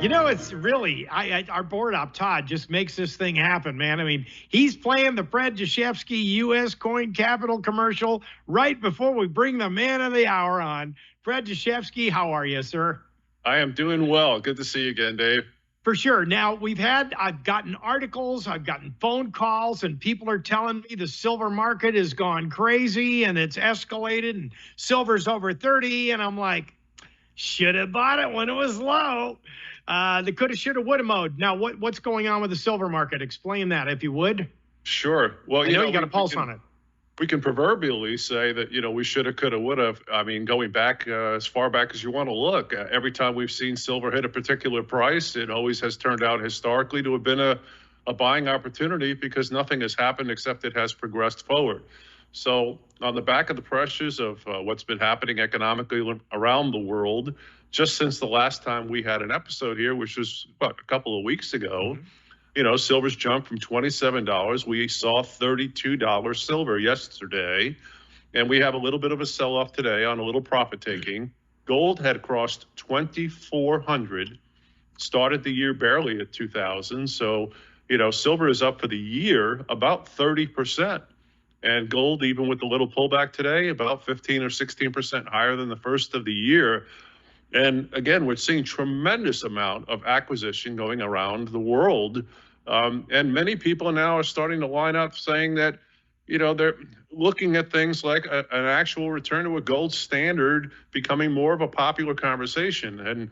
It's really our board op Todd just makes this thing happen, man. I mean, he's playing the Fred Dashevsky U.S. Coin Capital commercial right before we bring the man of the hour on. Fred Dashevsky, how are you, sir? I am doing well. Good to see you again, Dave. For sure. Now, I've gotten articles, I've gotten phone calls, and people are telling me the silver market has gone crazy and it's escalated and silver's over 30. And I'm like, should have bought it when it was low. The coulda, shoulda, woulda mode. Now, what's going on with the silver market? Explain that, if you would. Sure. Well, I know you got a pulse on it. We can proverbially say that, we shoulda, coulda, woulda. I mean, going back as far back as you want to look, every time we've seen silver hit a particular price, it always has turned out historically to have been a buying opportunity because nothing has happened except it has progressed forward. So on the back of the pressures of what's been happening economically around the world, just since the last time we had an episode here, which was a couple of weeks ago, silver's jumped from $27. We saw $32 silver yesterday, and we have a little bit of a sell-off today on a little profit taking. Gold had crossed 2,400, started the year barely at 2,000. So, silver is up for the year about 30%. And gold, even with the little pullback today, about 15 or 16% higher than the first of the year. And again, we're seeing tremendous amount of acquisition going around the world. And many people now are starting to line up saying that, they're looking at things like an actual return to a gold standard becoming more of a popular conversation. And,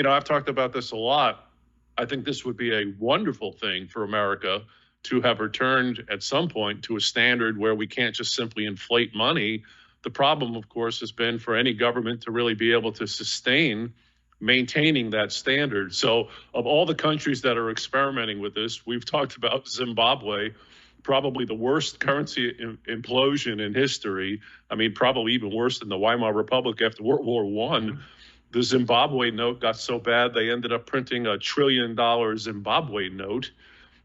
I've talked about this a lot. I think this would be a wonderful thing for America to have returned at some point to a standard where we can't just simply inflate money. The problem, of course, has been for any government to really be able to sustain maintaining that standard. So of all the countries that are experimenting with this, we've talked about Zimbabwe, probably the worst currency implosion in history. I mean, probably even worse than the Weimar Republic after World War I. The Zimbabwe note got so bad, they ended up printing $1 trillion Zimbabwe note.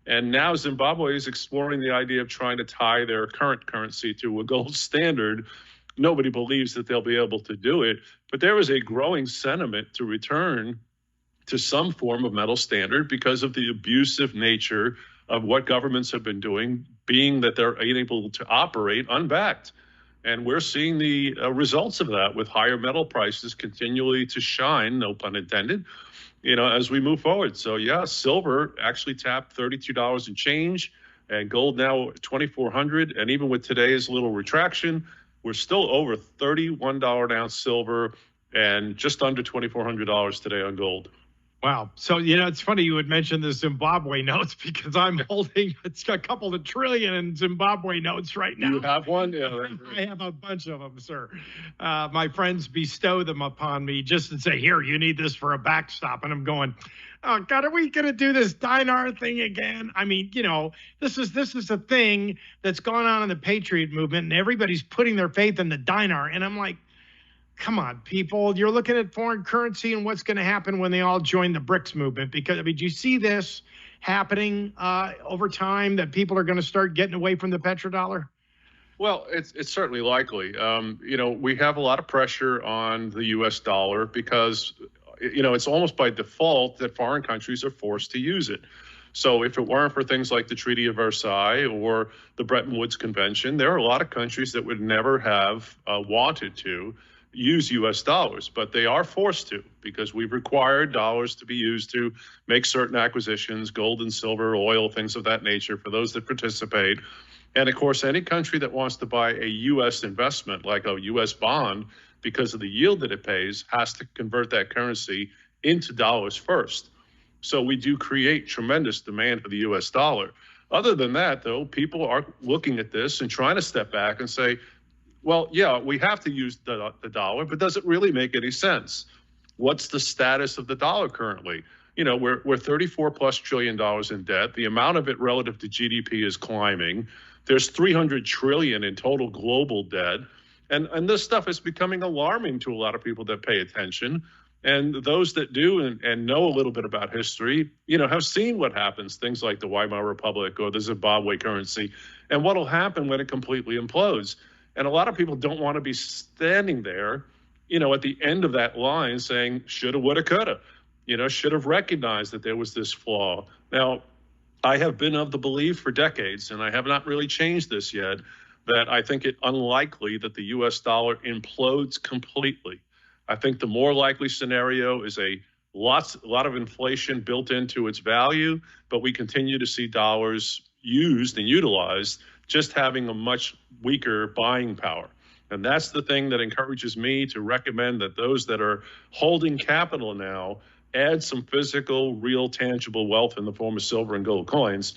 And now Zimbabwe is exploring the idea of trying to tie their current currency to a gold standard. Nobody believes that they'll be able to do it, but there is a growing sentiment to return to some form of metal standard because of the abusive nature of what governments have been doing, being that they're unable to operate unbacked. And we're seeing the results of that with higher metal prices continually to shine, no pun intended, as we move forward. So yeah, silver actually tapped $32 and change, and gold now 2,400. And even with today's little retraction, we're still over $31 an ounce silver and just under $2,400 today on gold. Wow. So, it's funny you would mention the Zimbabwe notes because I'm holding a couple of trillion in Zimbabwe notes right now. You have one? Yeah. I have a bunch of them, sir. My friends bestow them upon me just to say, here, you need this for a backstop. And I'm going, oh, God, are we going to do this dinar thing again? I mean, this is a thing that's gone on in the Patriot movement, and everybody's putting their faith in the dinar. And I'm like, come on, people, you're looking at foreign currency and what's going to happen when they all join the BRICS movement. Because, do you see this happening over time, that people are going to start getting away from the petrodollar? Well, it's certainly likely. We have a lot of pressure on the U.S. dollar because, it's almost by default that foreign countries are forced to use it. So if it weren't for things like the Treaty of Versailles or the Bretton Woods Convention, there are a lot of countries that would never have wanted to use U.S. dollars, but they are forced to because we've required dollars to be used to make certain acquisitions, gold and silver, oil, things of that nature for those that participate. And of course, any country that wants to buy a U.S. investment like a U.S. bond because of the yield that it pays has to convert that currency into dollars first. So we do create tremendous demand for the U.S. dollar. Other than that, though, people are looking at this and trying to step back and say, well, yeah, we have to use the dollar, but does it really make any sense? What's the status of the dollar currently? We're 34 plus $1 trillion in debt. The amount of it relative to GDP is climbing. There's 300 trillion in total global debt. And this stuff is becoming alarming to a lot of people that pay attention. And those that do and know a little bit about history, have seen what happens, things like the Weimar Republic or the Zimbabwe currency, and what will happen when it completely implodes. And a lot of people don't want to be standing there, at the end of that line saying, shoulda, woulda, coulda. should have recognized that there was this flaw. Now, I have been of the belief for decades, and I have not really changed this yet, that I think it unlikely that the U.S. dollar implodes completely. I think the more likely scenario is a lot of inflation built into its value, but we continue to see dollars used and utilized, just having a much weaker buying power. And that's the thing that encourages me to recommend that those that are holding capital now add some physical, real, tangible wealth in the form of silver and gold coins.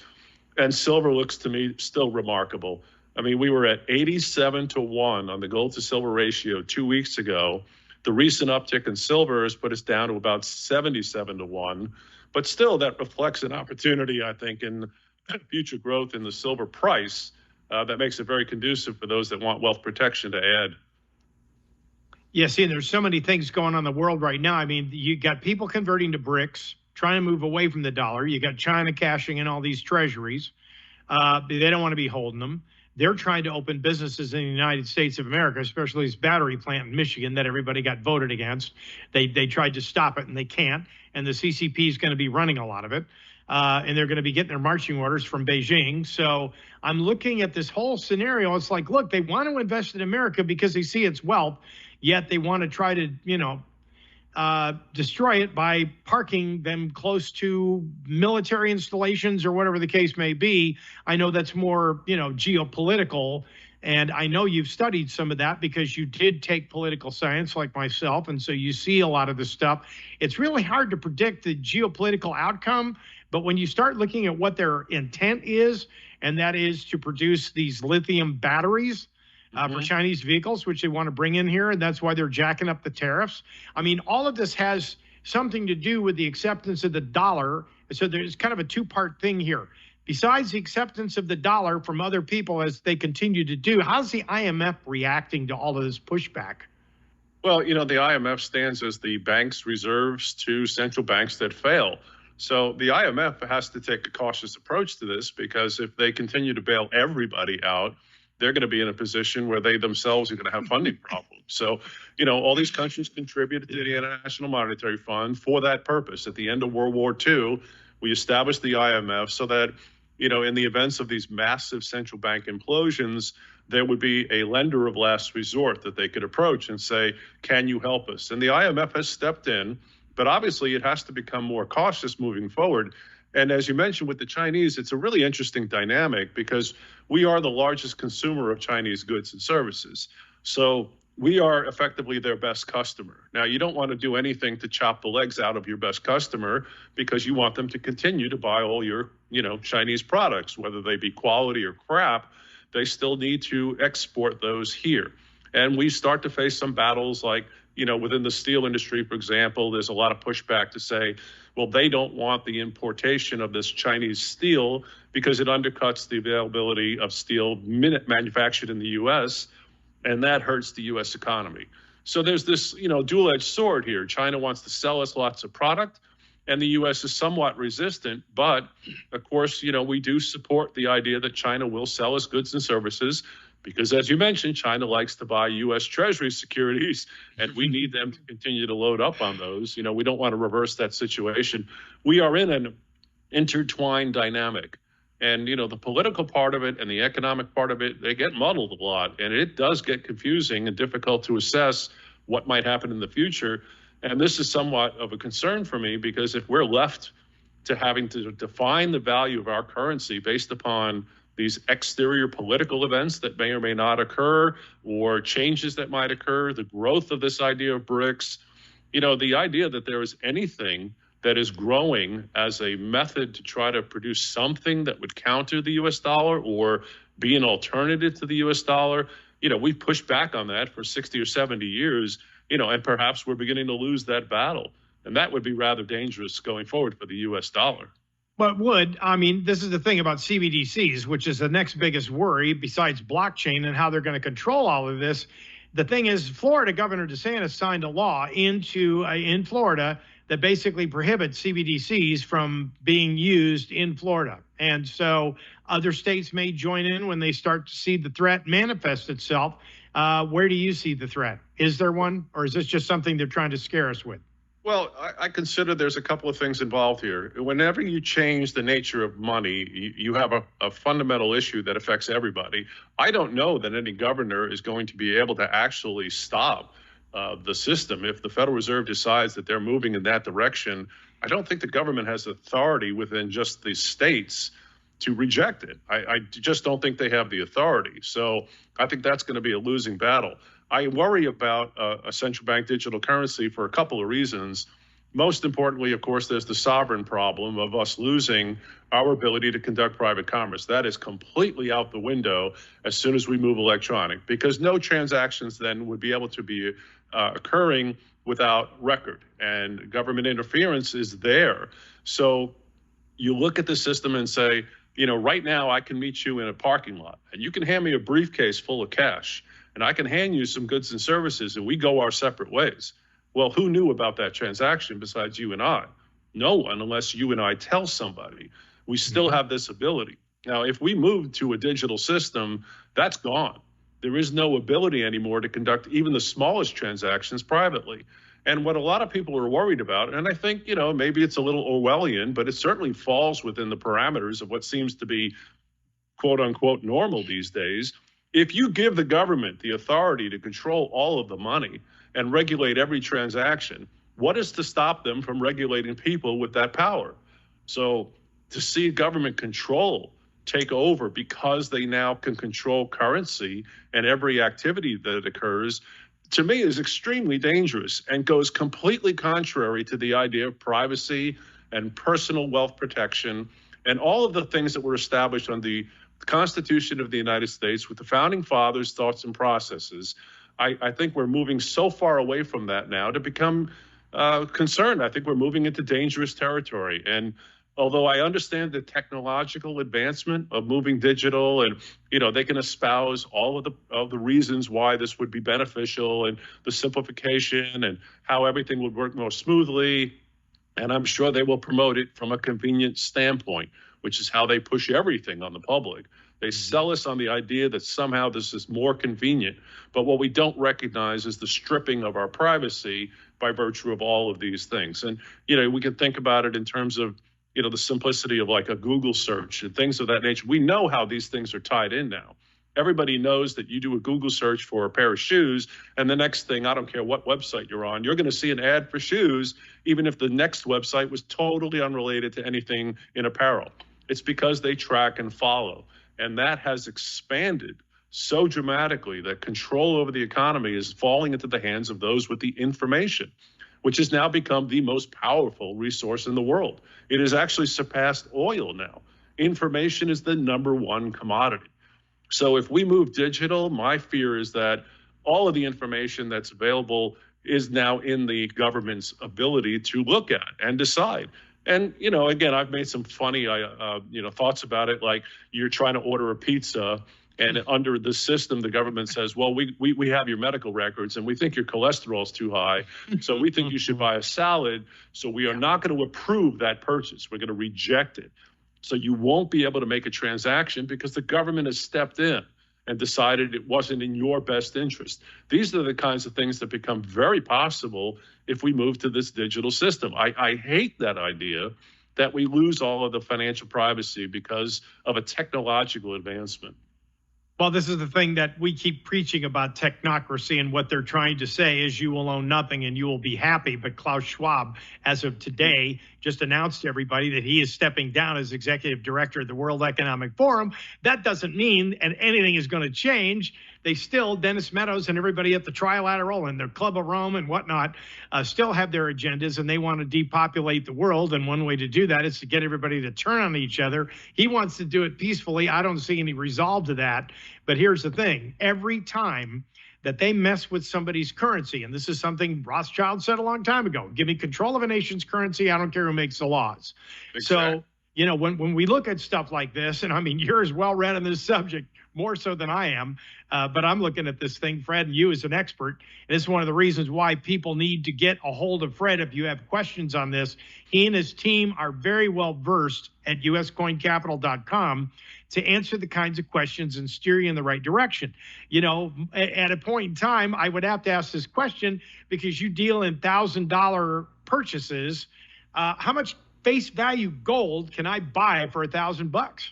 And silver looks to me still remarkable. I mean, we were at 87-1 on the gold to silver ratio 2 weeks ago. The recent uptick in silver has put us down to about 77-1. But still, that reflects an opportunity, I think, in future growth in the silver price that makes it very conducive for those that want wealth protection to add. Yeah, see, and there's so many things going on in the world right now. I mean, you got people converting to BRICS, trying to move away from the dollar. You got China cashing in all these treasuries. They don't want to be holding them. They're trying to open businesses in the United States of America, especially this battery plant in Michigan that everybody got voted against. They tried to stop it, and they can't. And the CCP is going to be running a lot of it. And they're going to be getting their marching orders from Beijing. So I'm looking at this whole scenario. It's like, look, they want to invest in America because they see its wealth, yet they want to try to, destroy it by parking them close to military installations or whatever the case may be. I know that's more, geopolitical. And I know you've studied some of that because you did take political science like myself. And so you see a lot of this stuff. It's really hard to predict the geopolitical outcome. But when you start looking at what their intent is, and that is to produce these lithium batteries for Chinese vehicles, which they want to bring in here, and that's why they're jacking up the tariffs. I mean, all of this has something to do with the acceptance of the dollar. So there's kind of a two-part thing here. Besides the acceptance of the dollar from other people as they continue to do, how's the IMF reacting to all of this pushback? Well, the IMF stands as the bank's reserves to central banks that fail. So the IMF has to take a cautious approach to this, because if they continue to bail everybody out, they're going to be in a position where they themselves are going to have funding problems. So, all these countries contributed to the International Monetary Fund for that purpose. At the end of World War II, we established the IMF so that, in the events of these massive central bank implosions, there would be a lender of last resort that they could approach and say, can you help us? And the IMF has stepped in, but obviously it has to become more cautious moving forward. And as you mentioned with the Chinese, it's a really interesting dynamic because we are the largest consumer of Chinese goods and services. So we are effectively their best customer. Now, you don't want to do anything to chop the legs out of your best customer because you want them to continue to buy all your, Chinese products, whether they be quality or crap. They still need to export those here. And we start to face some battles like, within the steel industry, for example, there's a lot of pushback to say, well, they don't want the importation of this Chinese steel because it undercuts the availability of steel manufactured in the U.S., and that hurts the U.S. economy. So there's this, dual-edged sword here. China wants to sell us lots of product, and the U.S. is somewhat resistant. But, of course, we do support the idea that China will sell us goods and services because, as you mentioned, China likes to buy U.S. Treasury securities, and we need them to continue to load up on those. We don't want to reverse that situation. We are in an intertwined dynamic. And, the political part of it and the economic part of it, they get muddled a lot. And it does get confusing and difficult to assess what might happen in the future. And this is somewhat of a concern for me because if we're left to having to define the value of our currency based upon these exterior political events that may or may not occur or changes that might occur, the growth of this idea of BRICS, the idea that there is anything that is growing as a method to try to produce something that would counter the U.S. dollar or be an alternative to the U.S. dollar. We've pushed back on that for 60 or 70 years, and perhaps we're beginning to lose that battle. And that would be rather dangerous going forward for the U.S. dollar. But this is the thing about CBDCs, which is the next biggest worry besides blockchain and how they're going to control all of this. The thing is, Florida Governor DeSantis signed a law in Florida that basically prohibits CBDCs from being used in Florida. And so other states may join in when they start to see the threat manifest itself. Where do you see the threat? Is there one, or is this just something they're trying to scare us with? Well, I consider there's a couple of things involved here. Whenever you change the nature of money, you have a fundamental issue that affects everybody. I don't know that any governor is going to be able to actually stop the system. If the Federal Reserve decides that they're moving in that direction, I don't think the government has authority within just the states to reject it. I just don't think they have the authority. So I think that's going to be a losing battle. I worry about a central bank digital currency for a couple of reasons. Most importantly, of course, there's the sovereign problem of us losing our ability to conduct private commerce. That is completely out the window as soon as we move electronic, because no transactions then would be able to be occurring without record, and government interference is there. So you look at the system and say, right now I can meet you in a parking lot and you can hand me a briefcase full of cash and I can hand you some goods and services and we go our separate ways. Well, who knew about that transaction besides you and I? No one, unless you and I tell somebody. We still have this ability. Now, if we move to a digital system, that's gone. There is no ability anymore to conduct even the smallest transactions privately. And what a lot of people are worried about, and I think, maybe it's a little Orwellian, but it certainly falls within the parameters of what seems to be quote unquote normal these days. If you give the government the authority to control all of the money and regulate every transaction, what is to stop them from regulating people with that power? So to see government control take over because they now can control currency and every activity that occurs, to me, is extremely dangerous and goes completely contrary to the idea of privacy and personal wealth protection and all of the things that were established on the Constitution of the United States with the founding fathers' thoughts and processes. I think we're moving so far away from that now to become concerned. I think we're moving into dangerous territory. And although I understand the technological advancement of moving digital, and they can espouse all of the reasons why this would be beneficial and the simplification and how everything would work more smoothly, and I'm sure they will promote it from a convenience standpoint, which is how they push everything on the public. They sell us on the idea that somehow this is more convenient, but what we don't recognize is the stripping of our privacy by virtue of all of these things. And we can think about it in terms of the simplicity of like a Google search and things of that nature. We know how these things are tied in now. Everybody knows that you do a Google search for a pair of shoes, and the next thing, I don't care what website you're on, you're going to see an ad for shoes, even if the next website was totally unrelated to anything in apparel. It's because they track and follow. And that has expanded so dramatically that control over the economy is falling into the hands of those with the information, which has now become the most powerful resource in the world. It has actually surpassed oil now. Information is the number one commodity. So if we move digital, my fear is that all of the information that's available is now in the government's ability to look at and decide. And, again, I've made some funny, thoughts about it, like you're trying to order a pizza and under the system, the government says, well, we have your medical records and we think your cholesterol is too high. So we think you should buy a salad. So we are not going to approve that purchase. We're going to reject it. So you won't be able to make a transaction because the government has stepped in and decided it wasn't in your best interest. These are the kinds of things that become very possible if we move to this digital system. I hate that idea that we lose all of the financial privacy because of a technological advancement. Well, this is the thing that we keep preaching about technocracy, and what they're trying to say is you will own nothing and you will be happy. But Klaus Schwab, as of today, just announced to everybody that he is stepping down as executive director of the World Economic Forum. That doesn't mean and anything is going to change. They still, Dennis Meadows and everybody at the Trilateral and their Club of Rome and whatnot, still have their agendas, and they want to depopulate the world. And one way to do that is to get everybody to turn on each other. He wants to do it peacefully. I don't see any resolve to that. But here's the thing. Every time that they mess with somebody's currency, and this is something Rothschild said a long time ago, give me control of a nation's currency, I don't care who makes the laws. Exactly. So, when we look at stuff like this, and I mean, you're as well read on this subject, more so than I am, but I'm looking at this thing, Fred, and you as an expert, and it's one of the reasons why people need to get a hold of Fred if you have questions on this. He and his team are very well versed at uscoincapital.com to answer the kinds of questions and steer you in the right direction. At a point in time, I would have to ask this question because you deal in $1,000 purchases, how much face value gold can I buy for $1,000?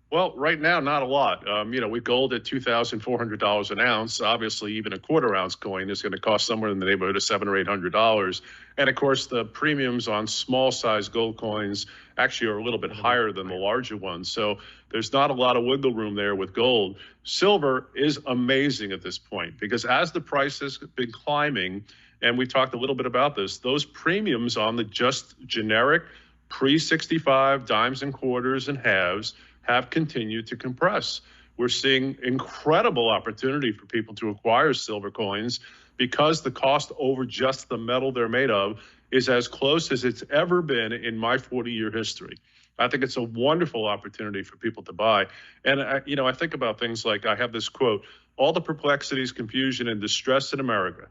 Well, right now, not a lot. We gold at $2,400 an ounce. Obviously, even a quarter ounce coin is going to cost somewhere in the neighborhood of $700 or $800. And of course, the premiums on small size gold coins actually are a little bit higher than the larger ones. So there's not a lot of wiggle room there with gold. Silver is amazing at this point because as the price has been climbing, and we talked a little bit about this, those premiums on the just generic pre-65 dimes and quarters and halves have continued to compress. We're seeing incredible opportunity for people to acquire silver coins because the cost over just the metal they're made of is as close as it's ever been in my 40-year history. I think it's a wonderful opportunity for people to buy. And, I think about things like, I have this quote, all the perplexities, confusion, and distress in America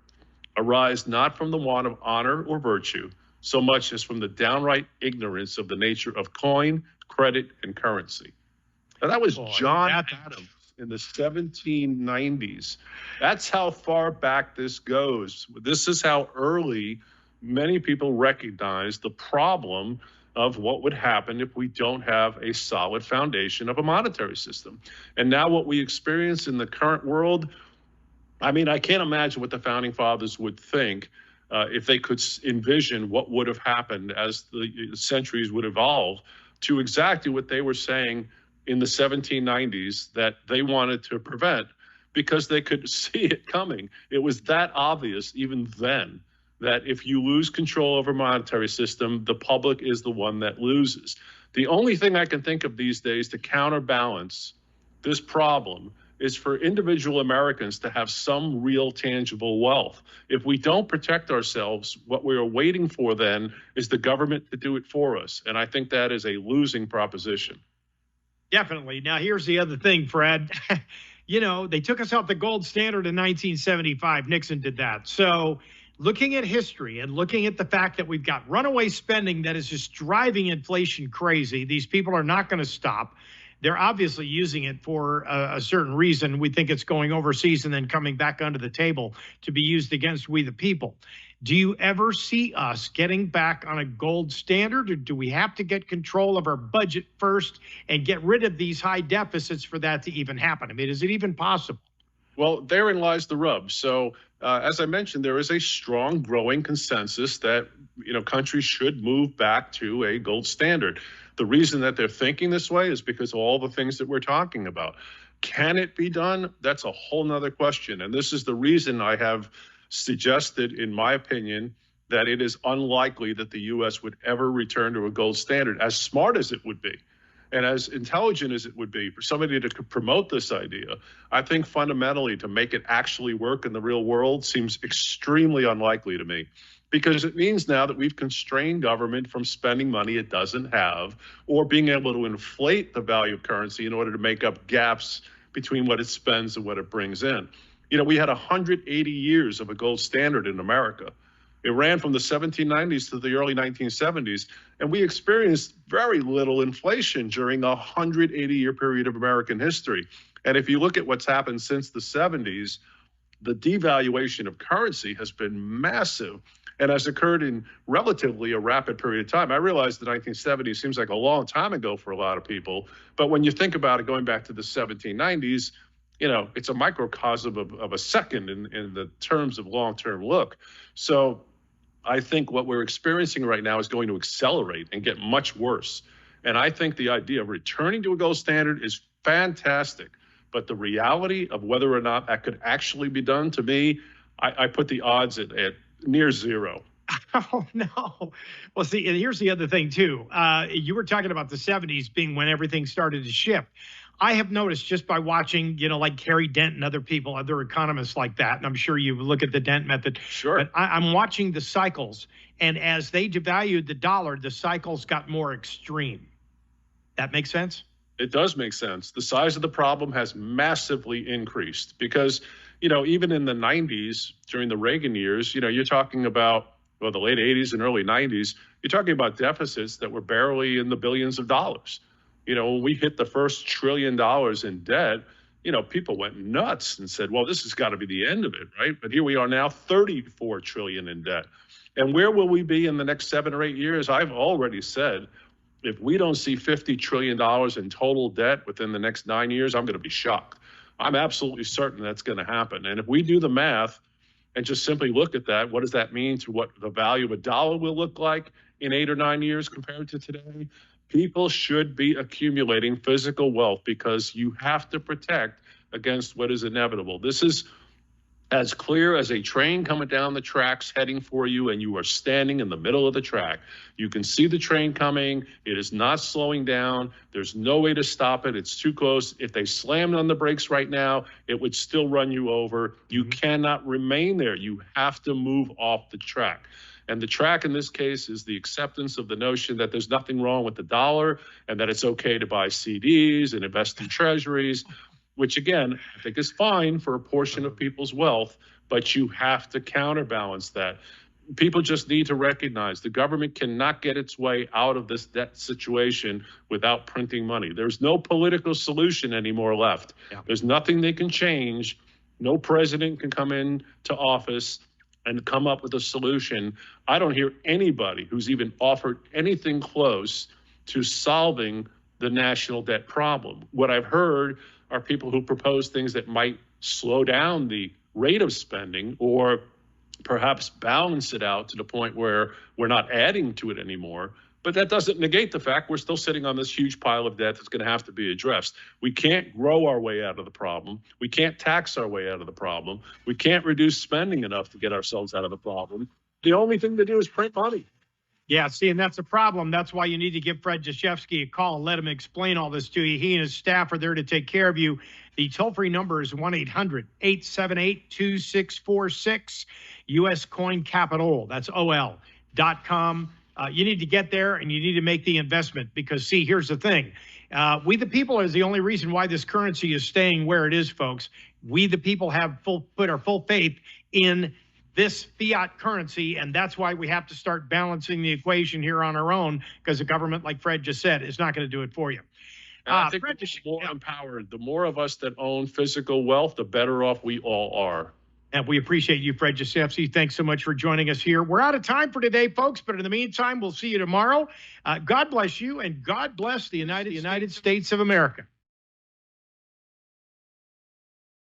arise not from the want of honor or virtue, so much as from the downright ignorance of the nature of coin, credit, and currency. Now, that was John Adams in the 1790s. That's how far back this goes. This is how early many people recognized the problem of what would happen if we don't have a solid foundation of a monetary system. And now what we experience in the current world, I can't imagine what the founding fathers would think if they could envision what would have happened as the centuries would evolve to exactly what they were saying in the 1790s that they wanted to prevent because they could see it coming. It was that obvious even then that if you lose control over a monetary system, the public is the one that loses. The only thing I can think of these days to counterbalance this problem is for individual Americans to have some real tangible wealth. If we don't protect ourselves, what we are waiting for then is the government to do it for us. And I think that is a losing proposition. Definitely. Now, here's the other thing, Fred. They took us off the gold standard in 1975. Nixon did that. So looking at history and looking at the fact that we've got runaway spending that is just driving inflation crazy, these people are not going to stop. They're obviously using it for a certain reason. We think it's going overseas and then coming back under the table to be used against we the people. Do you ever see us getting back on a gold standard, or do we have to get control of our budget first and get rid of these high deficits for that to even happen? Is it even possible? Well, therein lies the rub. So, as I mentioned, there is a strong growing consensus that, countries should move back to a gold standard. The reason that they're thinking this way is because of all the things that we're talking about. Can it be done? That's a whole nother question. And this is the reason I have suggested, in my opinion, that it is unlikely that the U.S. would ever return to a gold standard, as smart as it would be and as intelligent as it would be for somebody to promote this idea. I think fundamentally to make it actually work in the real world seems extremely unlikely to me, because it means now that we've constrained government from spending money it doesn't have or being able to inflate the value of currency in order to make up gaps between what it spends and what it brings in. We had 180 years of a gold standard in America. It ran from the 1790s to the early 1970s, and we experienced very little inflation during a 180-year period of American history. And if you look at what's happened since the 70s, the devaluation of currency has been massive and has occurred in relatively a rapid period of time. I realize the 1970s seems like a long time ago for a lot of people, but when you think about it going back to the 1790s, it's a microcosm of a second in the terms of long-term look. So I think what we're experiencing right now is going to accelerate and get much worse. And I think the idea of returning to a gold standard is fantastic. But the reality of whether or not that could actually be done, to me, I put the odds at near zero. Oh, no. Well, see, and here's the other thing, too. You were talking about the 70s being when everything started to shift. I have noticed just by watching, like Harry Dent and other people, other economists like that, and I'm sure you look at the Dent method. Sure. But I'm watching the cycles, and as they devalued the dollar, the cycles got more extreme. That makes sense? It does make sense. The size of the problem has massively increased because, even in the 90s, during the Reagan years, you're talking about, the late 80s and early 90s, you're talking about deficits that were barely in the billions of dollars. When we hit the first $1 trillion in debt, people went nuts and said, well, this has got to be the end of it, right? But here we are now, $34 trillion in debt. And where will we be in the next 7 or 8 years? I've already said, if we don't see $50 trillion in total debt within the next 9 years, I'm going to be shocked. I'm absolutely certain that's going to happen. And if we do the math and just simply look at that, what does that mean to what the value of a dollar will look like in 8 or 9 years compared to today? People should be accumulating physical wealth because you have to protect against what is inevitable. This is as clear as a train coming down the tracks heading for you, and you are standing in the middle of the track. You can see the train coming. It is not slowing down. There's no way to stop it. It's too close. If they slammed on the brakes right now, it would still run you over. You cannot remain there. You have to move off the track. And the track in this case is the acceptance of the notion that there's nothing wrong with the dollar and that it's okay to buy CDs and invest in treasuries, which again, I think is fine for a portion of people's wealth, but you have to counterbalance that. People just need to recognize the government cannot get its way out of this debt situation without printing money. There's no political solution anymore left. Yeah. There's nothing they can change. No president can come into office and come up with a solution. I don't hear anybody who's even offered anything close to solving the national debt problem. What I've heard are people who propose things that might slow down the rate of spending or perhaps balance it out to the point where we're not adding to it anymore. But that doesn't negate the fact we're still sitting on this huge pile of debt that's going to have to be addressed. We can't grow our way out of the problem. We can't tax our way out of the problem. We can't reduce spending enough to get ourselves out of the problem. The only thing to do is print money. Yeah, see, and that's a problem. That's why you need to give Fred Dashevsky a call and let him explain all this to you. He and his staff are there to take care of you. The toll-free number is 1-800-878-2646, US Coin Capital. That's OL.com. You need to get there and you need to make the investment because, see, here's the thing. We, the people, is the only reason why this currency is staying where it is, folks. We, the people, have put our full faith in this fiat currency, and that's why we have to start balancing the equation here on our own because the government, like Fred just said, is not going to do it for you. I think Fred, the more empowered, the more of us that own physical wealth, the better off we all are. And we appreciate you, Fred Dashevsky. Thanks so much for joining us here. We're out of time for today, folks, but in the meantime, we'll see you tomorrow. God bless you, and God bless the United States of America.